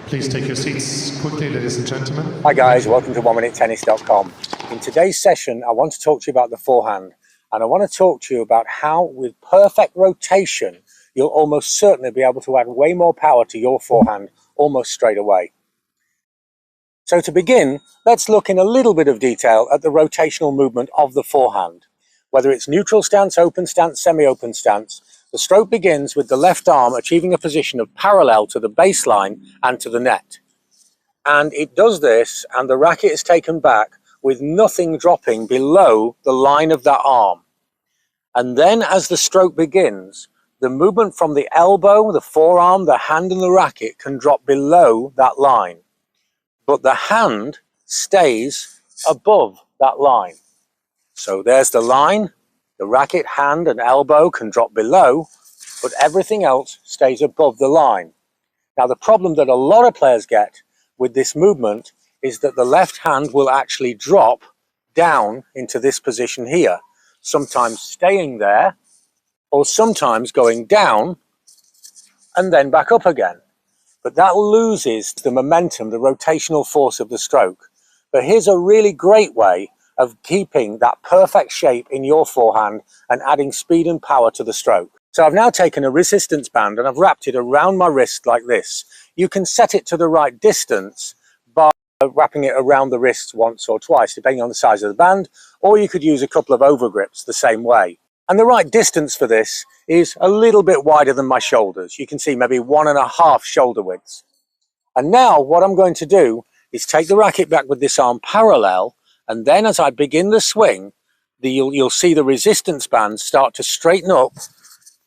Please take your seats quickly, ladies and gentlemen. Hi guys, welcome to oneminutetennis.com. In today's session, I want to talk to you about the forehand, and I want to talk to you about how with perfect rotation, you'll almost certainly be able to add way more power to your forehand almost straight away. So to begin, let's look in a little bit of detail at the rotational movement of the forehand. Whether it's neutral stance, open stance, semi-open stance, the stroke begins with the left arm achieving a position of parallel to the baseline and to the net. And it does this, and the racket is taken back with nothing dropping below the line of that arm. And then as the stroke begins, the movement from the elbow, the forearm, the hand and the racket can drop below that line. But the hand stays above that line. So there's the line, the racket, hand and elbow can drop below, but everything else stays above the line. Now the problem that a lot of players get with this movement is that the left hand will actually drop down into this position here, sometimes staying there, or sometimes going down and then back up again. But that loses the momentum, the rotational force of the stroke. But here's a really great way of keeping that perfect shape in your forehand and adding speed and power to the stroke. So I've now taken a resistance band and I've wrapped it around my wrist like this. You can set it to the right distance by wrapping it around the wrist once or twice, depending on the size of the band, or you could use a couple of overgrips the same way. And the right distance for this is a little bit wider than my shoulders. You can see maybe 1.5 shoulder widths. And now what I'm going to do is take the racket back with this arm parallel, and then as I begin the swing, you'll see the resistance band start to straighten up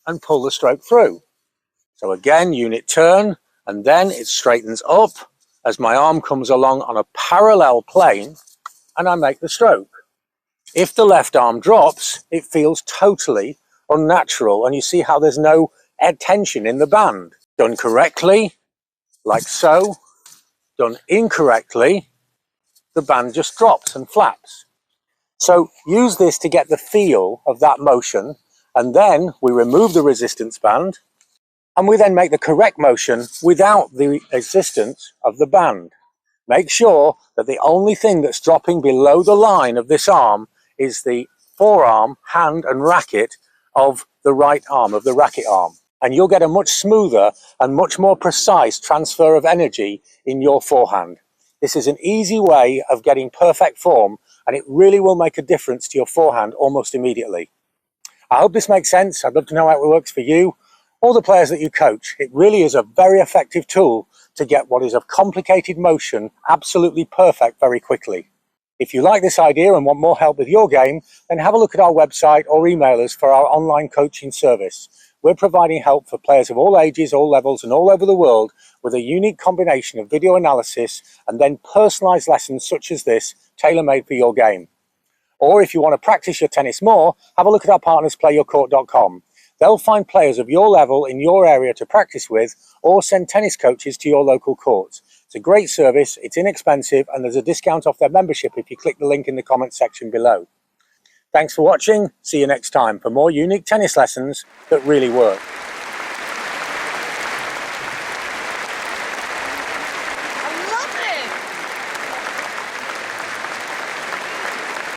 and pull the stroke through. So again, unit turn, and then it straightens up as my arm comes along on a parallel plane and I make the stroke. If the left arm drops, it feels totally unnatural, and you see how there's no tension in the band. Done correctly, like so. Done incorrectly, the band just drops and flaps. So use this to get the feel of that motion, and then we remove the resistance band, and we then make the correct motion without the existence of the band. Make sure that the only thing that's dropping below the line of this arm is the forearm, hand and racket of the right arm, of the racket arm. And you'll get a much smoother and much more precise transfer of energy in your forehand. This is an easy way of getting perfect form, and it really will make a difference to your forehand almost immediately. I hope this makes sense. I'd love to know how it works for you or the players that you coach. It really is a very effective tool to get what is a complicated motion absolutely perfect very quickly. If you like this idea and want more help with your game, then have a look at our website or email us for our online coaching service. We're providing help for players of all ages, all levels and all over the world with a unique combination of video analysis and then personalized lessons such as this, tailor-made for your game. Or if you want to practice your tennis more, have a look at our partners playyourcourt.com. They'll find players of your level in your area to practice with, or send tennis coaches to your local courts. It's a great service, it's inexpensive, and there's a discount off their membership if you click the link in the comment section below. Thanks for watching. See you next time for more unique tennis lessons that really work.